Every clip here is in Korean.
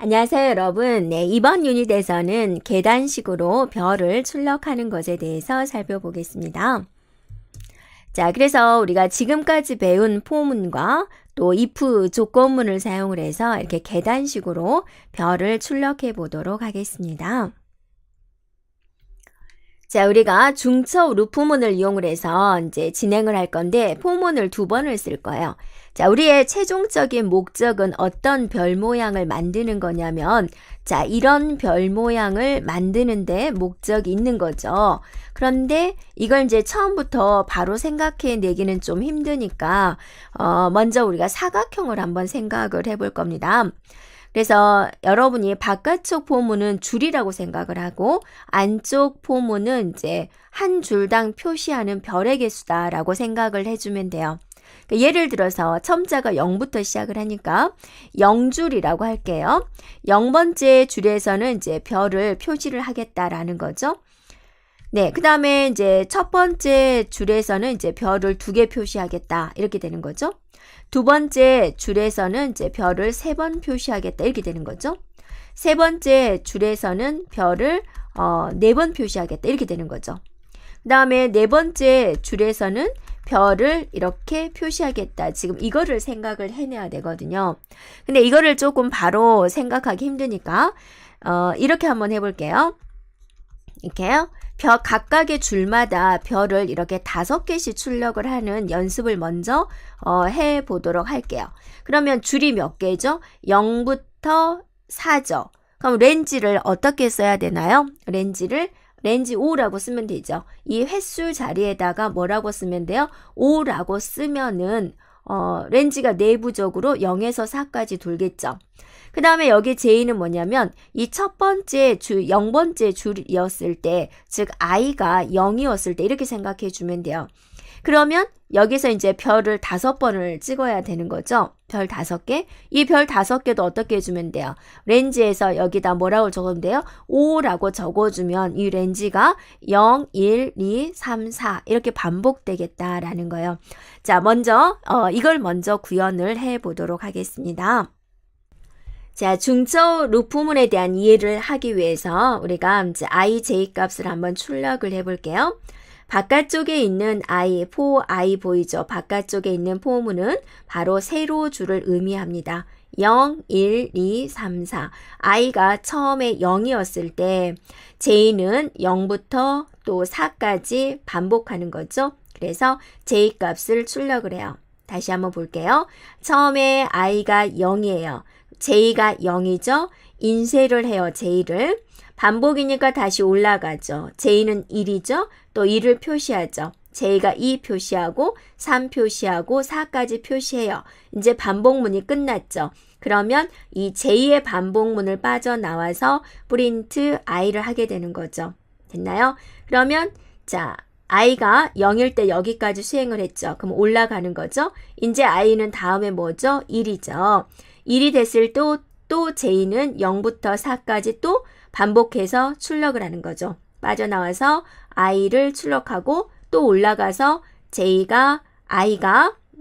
안녕하세요, 여러분. 네, 이번 유닛에서는 계단식으로 별을 출력하는 것에 대해서 살펴보겠습니다. 자, 그래서 우리가 지금까지 배운 포문과 또 if 조건문을 사용을 해서 이렇게 계단식으로 별을 출력해 보도록 하겠습니다. 자, 우리가 중처 루프문을 이용을 해서 이제 진행을 할 건데 포문을 2번을 쓸 거예요. 자, 우리의 최종적인 목적은 어떤 별 모양을 만드는 거냐면, 자, 이런 별 모양을 만드는데 목적이 있는 거죠. 그런데 이걸 이제 처음부터 바로 생각해 내기는 좀 힘드니까, 먼저 우리가 사각형을 한번 생각을 해볼 겁니다. 그래서 여러분이 바깥쪽 포문은 줄이라고 생각을 하고 안쪽 포문은 이제 한 줄당 표시하는 별의 개수다라고 생각을 해주면 돼요. 그러니까 예를 들어서 첨자가 0부터 시작을 하니까 0줄이라고 할게요. 0번째 줄에서는 이제 별을 표시를 하겠다라는 거죠. 네, 그 다음에 이제 첫 번째 줄에서는 이제 별을 2개 표시하겠다 이렇게 되는 거죠. 두 번째 줄에서는 이제 별을 3번 표시하겠다 이렇게 되는 거죠. 세 번째 줄에서는 별을 4번 표시하겠다 이렇게 되는 거죠. 그 다음에 네 번째 줄에서는 별을 이렇게 표시하겠다. 지금 이거를 생각을 해내야 되거든요. 근데 이거를 조금 바로 생각하기 힘드니까 이렇게 한번 해볼게요. 이렇게요. 각각의 줄마다 별을 이렇게 5개씩 출력을 하는 연습을 먼저 해보도록 할게요. 그러면 줄이 몇 개죠? 0부터 4죠. 그럼 렌지를 어떻게 써야 되나요? 렌지 5라고 쓰면 되죠. 이 횟수 자리에다가 뭐라고 쓰면 돼요? 5라고 쓰면은 렌지가 내부적으로 0에서 4까지 돌겠죠. 그 다음에 여기 J는 뭐냐면 이 첫 번째 줄, 0번째 줄이었을 때, 즉 i가 0이었을 때 이렇게 생각해 주면 돼요. 그러면 여기서 이제 별을 5번을 찍어야 되는 거죠. 별 5개. 이 별 5개도 어떻게 해주면 돼요? 렌지에서 여기다 뭐라고 적으면 돼요? 5라고 적어주면 이 렌지가 0, 1, 2, 3, 4 이렇게 반복되겠다라는 거예요. 자, 먼저 이걸 먼저 구현을 해보도록 하겠습니다. 자, 중처 루프문에 대한 이해를 하기 위해서 우리가 이제 i, j 값을 한번 출력을 해볼게요. 바깥쪽에 있는 i, i 보이죠? 바깥쪽에 있는 포문은 바로 세로 줄을 의미합니다. 0, 1, 2, 3, 4. i가 처음에 0이었을 때 j는 0부터 또 4까지 반복하는 거죠. 그래서 j 값을 출력을 해요. 다시 한번 볼게요. 처음에 i가 0이에요. j가 0이죠. 인쇄를 해요. j를. 반복이니까 다시 올라가죠. j는 1이죠. 또 1을 표시하죠. j가 2 표시하고 3 표시하고 4까지 표시해요. 이제 반복문이 끝났죠. 그러면 이 j의 반복문을 빠져나와서 프린트 i를 하게 되는 거죠. 됐나요? 그러면 자, i가 0일 때 여기까지 수행을 했죠. 그럼 올라가는 거죠. 이제 i는 다음에 뭐죠? 1이죠. 1이 됐을 때 또 j는 0부터 4까지 또 반복해서 출력을 하는 거죠. 빠져나와서 i를 출력하고 또 올라가서 i가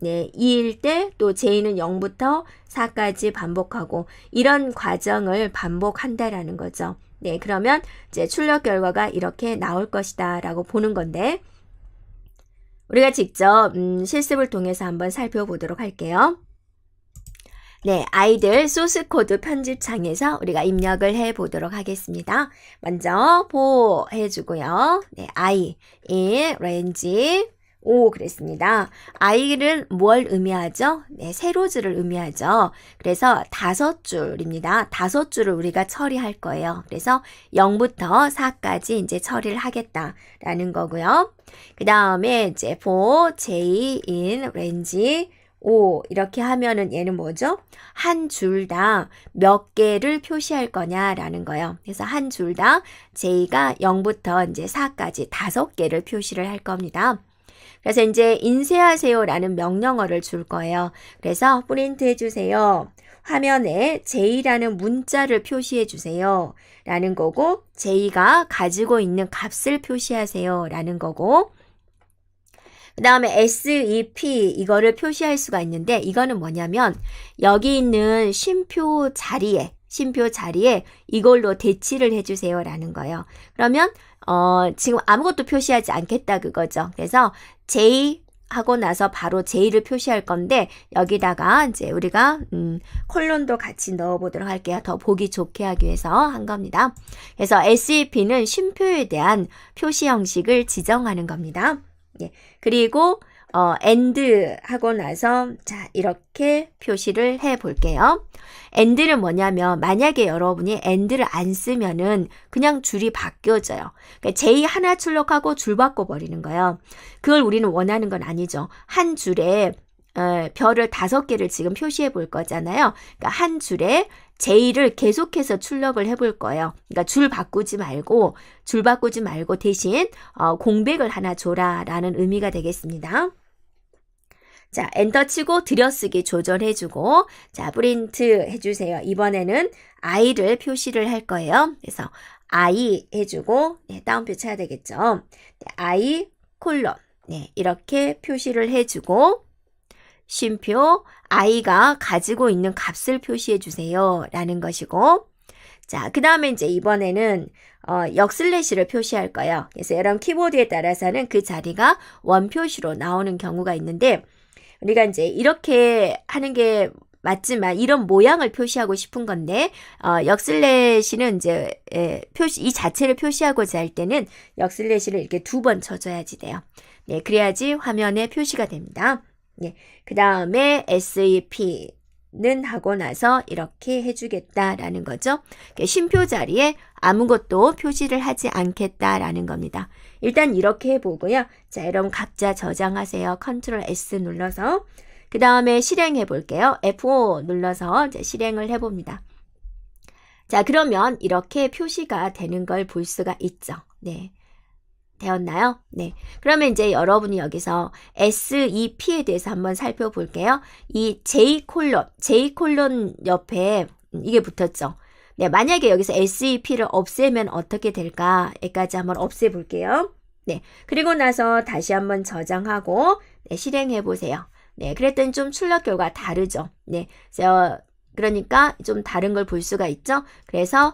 2일 때 또 j는 0부터 4까지 반복하고 이런 과정을 반복한다라는 거죠. 네, 그러면 이제 출력 결과가 이렇게 나올 것이다 라고 보는 건데 우리가 직접 실습을 통해서 한번 살펴보도록 할게요. 네, 아이들 소스 코드 편집창에서 우리가 입력을 해 보도록 하겠습니다. 먼저 해주고요. 네, I, in, range, 5 그랬습니다. i는 뭘 의미하죠? 네, 세로줄을 의미하죠. 그래서 5줄입니다. 5줄을 우리가 처리할 거예요. 그래서 0부터 4까지 이제 처리를 하겠다라는 거고요. 그 다음에 이제 j, in, range, 5 이렇게 하면은 얘는 뭐죠? 한 줄당 몇 개를 표시할 거냐라는 거예요. 그래서 한 줄당 j가 0부터 이제 4까지 5개를 표시를 할 겁니다. 그래서 이제 인쇄하세요라는 명령어를 줄 거예요. 그래서 프린트 해주세요. 화면에 j라는 문자를 표시해 주세요. 라는 거고 j가 가지고 있는 값을 표시하세요. 라는 거고 그 다음에 SEP 이거를 표시할 수가 있는데 이거는 뭐냐면 여기 있는 쉼표 자리에 쉼표 자리에 이걸로 대치를 해주세요 라는 거예요. 그러면 지금 아무것도 표시하지 않겠다 그거죠. 그래서 J 하고 나서 바로 J를 표시할 건데 여기다가 이제 우리가 콜론도 같이 넣어보도록 할게요. 더 보기 좋게 하기 위해서 한 겁니다. 그래서 SEP는 쉼표에 대한 표시 형식을 지정하는 겁니다. 예. 그리고 AND 하고 나서 자 이렇게 표시를 해 볼게요. AND는 뭐냐면 만약에 여러분이 AND를 안 쓰면은 그냥 줄이 바뀌어져요. 그러니까 J 하나 출력하고 줄 바꿔버리는 거예요. 그걸 우리는 원하는 건 아니죠. 한 줄에 별을 5개를 지금 표시해 볼 거잖아요. 그러니까 한 줄에 J를 계속해서 출력을 해볼 거예요. 그러니까 줄 바꾸지 말고 대신 공백을 하나 줘라 라는 의미가 되겠습니다. 자, 엔터 치고 들여쓰기 조절해주고 자, 프린트 해주세요. 이번에는 I를 표시를 할 거예요. 그래서 I 해주고 네, 다운표 쳐야 되겠죠. 네, I 콜론 네, 이렇게 표시를 해주고 쉼표 I가 가지고 있는 값을 표시해 주세요 라는 것이고 자, 그 다음에 이제 이번에는 역슬래시를 표시할 거예요. 그래서 여러분 키보드에 따라서는 그 자리가 원표시로 나오는 경우가 있는데 우리가 이제 이렇게 하는 게 맞지만 이런 모양을 표시하고 싶은 건데 역슬래시는 이제 이 자체를 표시하고자 할 때는 역슬래시를 이렇게 2번 쳐줘야지 돼요. 네, 그래야지 화면에 표시가 됩니다. 네, 그 다음에 SEP는 하고 나서 이렇게 해주겠다라는 거죠. 쉼표 자리에 아무것도 표시를 하지 않겠다라는 겁니다. 일단 이렇게 해보고요. 자, 여러분 각자 저장하세요. 컨트롤 S 눌러서 그 다음에 실행해 볼게요. F5 눌러서 이제 실행을 해봅니다. 자, 그러면 이렇게 표시가 되는 걸 볼 수가 있죠. 네. 되었나요? 네. 그러면 이제 여러분이 여기서 SEP에 대해서 한번 살펴볼게요. 이 J 콜론 옆에 이게 붙었죠. 네, 만약에 여기서 SEP를 없애면 어떻게 될까? 여기까지 한번 없애볼게요. 네, 그리고 나서 다시 한번 저장하고 네, 실행해 보세요. 네, 그랬더니 좀 출력 결과 다르죠. 네, 그러니까 좀 다른 걸 볼 수가 있죠. 그래서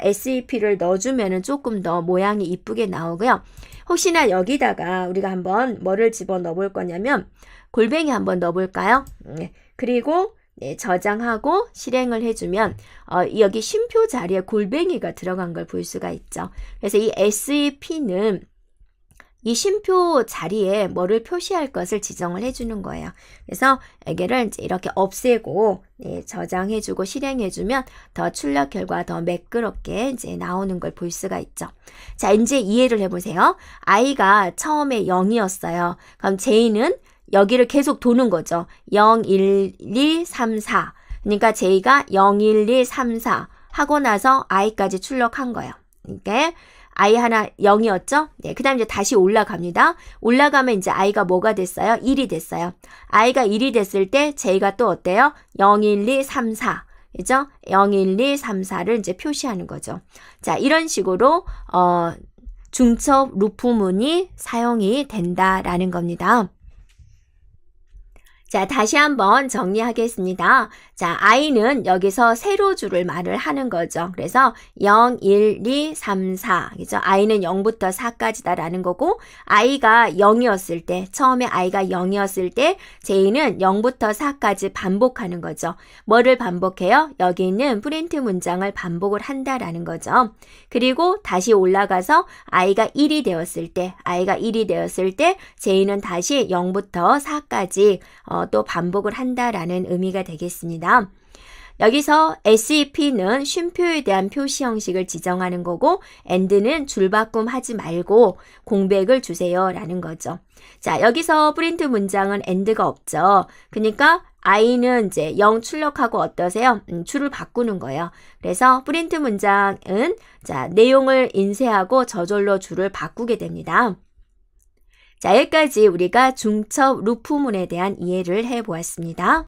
SEP를 넣어주면은 조금 더 모양이 이쁘게 나오고요. 혹시나 여기다가 우리가 한번 뭐를 집어넣어 볼 거냐면 골뱅이 한번 넣어볼까요? 네, 그리고 네, 저장하고 실행을 해주면 여기 쉼표 자리에 골뱅이가 들어간 걸 볼 수가 있죠. 그래서 이 SEP는 이 쉼표 자리에 뭐를 표시할 것을 지정을 해주는 거예요. 그래서 여기를 이제 이렇게 없애고 네, 저장해주고 실행해주면 더 출력 결과 더 매끄럽게 이제 나오는 걸 볼 수가 있죠. 자, 이제 이해를 해보세요. I가 처음에 0이었어요. 그럼 J는 여기를 계속 도는 거죠. 0, 1, 2, 3, 4. 그러니까 J가 0, 1, 2, 3, 4 하고 나서 I까지 출력한 거예요. 그러니까 I 하나 0이었죠? 네, 그 다음 이제 다시 올라갑니다. 올라가면 이제 I가 뭐가 됐어요? 1이 됐어요. I가 1이 됐을 때 J가 또 어때요? 0, 1, 2, 3, 4. 그죠? 0, 1, 2, 3, 4를 이제 표시하는 거죠. 자, 이런 식으로 중첩 루프문이 사용이 된다라는 겁니다. 자, 다시 한번 정리하겠습니다. 자, I는 여기서 세로줄을 말을 하는 거죠. 그래서 0, 1, 2, 3, 4. 그죠? I는 0부터 4까지다라는 거고, I가 0이었을 때, 처음에 I가 0이었을 때, J는 0부터 4까지 반복하는 거죠. 뭐를 반복해요? 여기 있는 프린트 문장을 반복을 한다라는 거죠. 그리고 다시 올라가서 I가 1이 되었을 때, J는 다시 0부터 4까지 또 반복을 한다라는 의미가 되겠습니다. 여기서 SEP는 쉼표에 대한 표시 형식을 지정하는 거고 AND는 줄바꿈 하지 말고 공백을 주세요 라는 거죠. 자, 여기서 프린트 문장은 AND가 없죠. 그러니까 I는 이제 0 출력하고 어떠세요? 줄을 바꾸는 거예요. 그래서 프린트 문장은 자, 내용을 인쇄하고 저절로 줄을 바꾸게 됩니다. 자, 여기까지 우리가 중첩 루프문에 대한 이해를 해보았습니다.